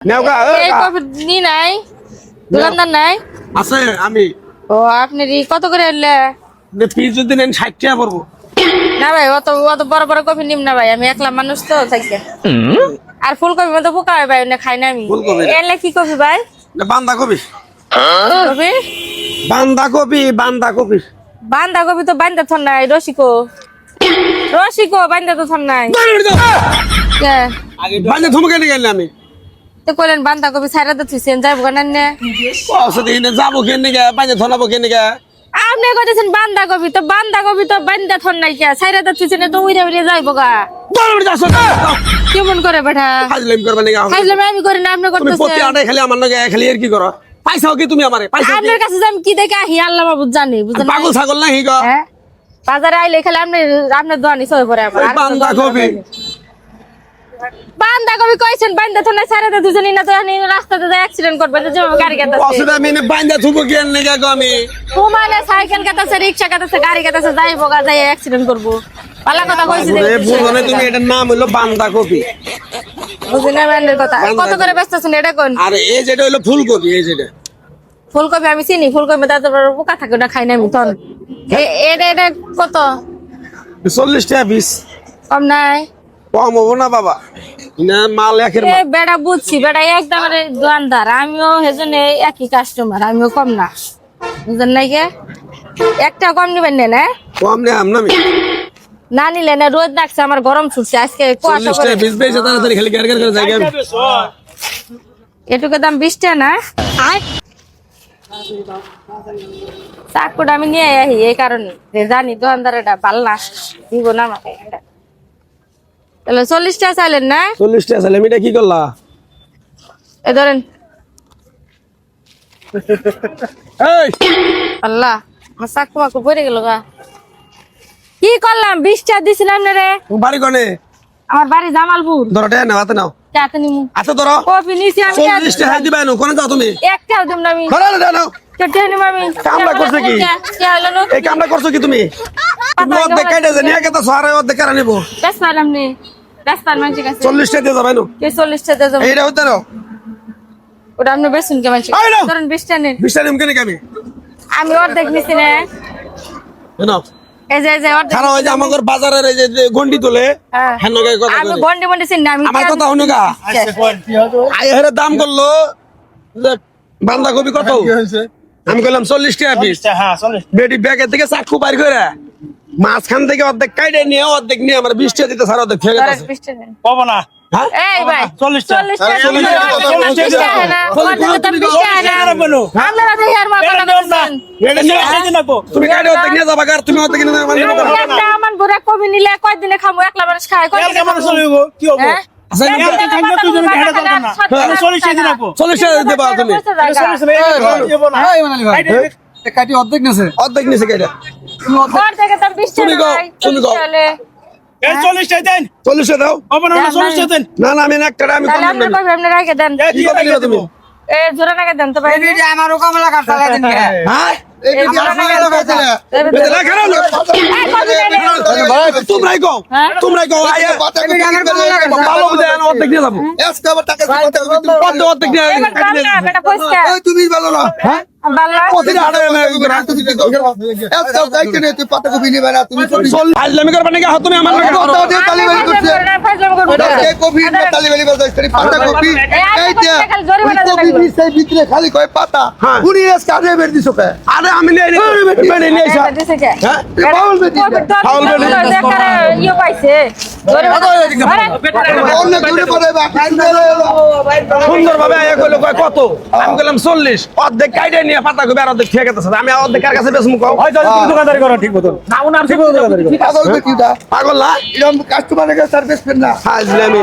নেওগা এই কফি নি নাই দোকানদার নাই আছে আমি ও আপনি কত করে আনলে পিস যদি নেন 60 টাকা পড়বো না ভাই অত অত বড় বড় কফি নিম না ভাই আমি একলা মানুষ তো থাকি আর ফুলকপি মতো পোকা হয় ভাই না খাই না আমি ফুলকপি না। এলে কি কফি ভাই বাঁধাকপি কফি বাঁধাকপি বাঁধাকপি তো বান্ধা থন নাই রসিকো বান্ধা তো থন নাই কে বাঁধে থমকে নিয়ে গেলে আমি তো কইলেন বাঁধাকপি ছাইরা তো থুইছেন যাইব কেন না যাবো কেন নিগা বাঁধে থনাবো কেন নিগা আপনি কইতেছেন বাঁধাকপি তো বান্ধা থন নাই কে ছাইরা তো থুইছেন তো উইরা উইরা যাইব গা কেমন করে বেটা ফাজলামি করবে নিগা খাইলাম আমি করি না আপনি তুমি প্রতি করতেছেন আটাই খালি আমার লগে খালি এর কি করো পয়সাও কি তুমি আমারে পয়সা আপনার কাছে যে আমি কি দেখে আহি আল্লাহ বাবু জানি বুঝলেন না? পাগল ছাগল নাই গো হ্যাঁ বাজারে আইলে খালি আপনার দোয়ানি সই পরে আমার আর কোনো বাঁধাকপি বাঁধাকপি কইছেন বান্ধা থন নাই ছাইরা তো দুজনই না তো আমি রাস্তাতে যাই অ্যাক্সিডেন্ট করবে তো যে গাড়ি কাটাছে অসুবিধা আমি বাঁধা থুবো কেন নিগা গো আমি তোমালে সাইকেল কাটাছে রিকশা কাটাছে গাড়ি কাটাছে যাইব গা যাই অ্যাক্সিডেন্ট করবো পালা কথা কইছি এ বুঝনে তুমি এটার নাম হলো বাঁধাকপি বুঝি না ম্যানের কথা কত করে বেচতেছেন এটা কোন আর এই যেটা হলো ফুলকপি এই যেটা ফুলকপি আমি চিনি ফুলকপি তাতে পোকা থাকে না খাই না আমি তখন এটা কত 40 টাকা পিস কম নাই কম হবো না বাবা না মাল একের এ বেড়া বুঝছি বেড়া একদম দোকানদার আমিও হেজন একই কাস্টমার আমিও কম না বুঝলেন নাই কে একটা কম নিবেন না কম নে আমনা আমি না নিলে না রোদ লাগছে আমার গরম ছুটছে আজকে কুয়াশা 40 করে টাকা পিস বেচে তাড়াতাড়ি খালি গার গার করে জায়গা এটুকু দাম 20 টাকা না চাকুটা আমি নিয়ে আহি এই কারণে যে জানি দোকানদার এটা ভাল না দিব না আমাকে তাহলে 40 টাকা চাইলেন না 40 টাকা চাইলে আমি এটা কি করলা এ ধরেন এই আল্লাহ আমার চাকু মাকু পড়ে গেল গা কি করলাম 20 টাকা দিছিলাম না রে তুমি বাড়ি কোনে আমার বাড়ি জামালপুর ধরো টাকা নাও হাতে নাও চাতে নিমু আচ্ছা ধরো কফি নিছি আমি 40 টাকা দিবা না কোনে যাও তুমি একটাও দিম না আমি ধরো টাকা নাও কেটে নিম আমি কামড়া করছে কি? কি হলো না এই কামটা করছো কি তুমি তুমি অর্ধেক কাইটা জানি একে তো সারা অর্ধেক কারা নিবো বেশ পারলাম নি বেশ পার মানুষের কাছে 40 টাকা দিয়ে যাবে না কে 40 টাকা দেব এইটা হতে নাও ওটা আপনি বেশুন কে মানুষ এই নাও। ধরেন 20 টাকা নিন 20 টাকা নিমকে নাকি আমি আমি অর্ধেক নিছি না নাও এই যে অর্ধেক খারাপ হয় যে আমাদের বাজারের এই যে গন্ডি তোলে হ্যাঁ। হ্যাঁ নগে কথা আমি কই। গন্ডি মন্ডি চিনি না, আমি আমার কথা শুনো গা আই হেরে দাম করলো যে বাঁধাকপি কত আমি কইলাম 40 টাকা পিস বেডি ব্যাগের থেকে চাকু বাইর করে মাঝখান থেকে অর্ধেক কাইটে নিয়ে অর্ধেক নিয়ে আমার 20 টাকা দিতে সারা অর্ধেক খেয়ে ধরেন গেছে 20 টাকা নিন। পাবো না হ্যাঁ এই ভাই 40 টাকা। 40 টাকা 40 টাকা, 20 টাকা না 20 টাকা না আপনারা তো ইয়ার মাথা লাগাচ্ছেন এটা নিয়ে তুমি কাইটে অর্ধেক নিয়ে যাবা আর তুমি অর্ধেক নিয়ে যাবা একটা আমার বুড়া কবি নিলে কয়দিনে খামু একলা মানুষ খায় কয়দিনে খামু হ্যাঁ আচ্ছা চল্লিশ টাকা দেবা তুমি কাটি অর্ধেক নেছে অর্ধেক নিচে কাইটা ঘর থেকে তার 20 তুমি টাকা গাও, ভাই, তুমি গাও। চলে। 40 টাকা দাও না না আমি একটা আমি কম তাহলে দিন আপনার কবি আপনি রেখে দেন কি কথা নিবা তুমি এ জোড়া টাকা দেন তো ভাই আমারও কমলা কাট চালাই দিন হ্যাঁ এই জোড়া টাকা দেন। বেদলা খারাপ না এই কবি নেন। তোমরাই কও হ্যাঁ? তোমরাই কও আয়া ভালো বুঝে আনো অর্ধেক নিয়ে যাবো অর্ধেক নিয়ে এবার বাল না, বেটা পয়সা। তুমি ভালো না হ্যাঁ বাল না। প্রতিটা হাটে ফাজলামি করবা নাকি তুমি আমার লগে ফাজলামি করবো না। খালি কয় পাতা হ্যাঁ। উনি কাজে বের দিছো কে আরে আমি নিয়ে নিয়ে এসা এটা দিছে কে? হ্যাঁ বাউল বেটি কবির তো ফাউল বেটি। দেখারে ইয়ে পাইছে। ধরে ধরে। অন্য দূরে পড়ে বাকি সুন্দর ভাবে আয়া কইলো কয় কত আমি কইলাম 40 অর্ধেক কাইটে নিয়ে পাতা কই আর অর্ধেক ঠিক আছে আমি অর্ধেক কার কাছে বেচমু কও হয়তো তুমি দোকানদারি করো ঠিক মতন না উনার ঠিক মতন দোকানদারি করো পাগল বেটিটা পাগল না এরকম কাস্টমারের কাছে সার্ভিস পেন না ফাজলামি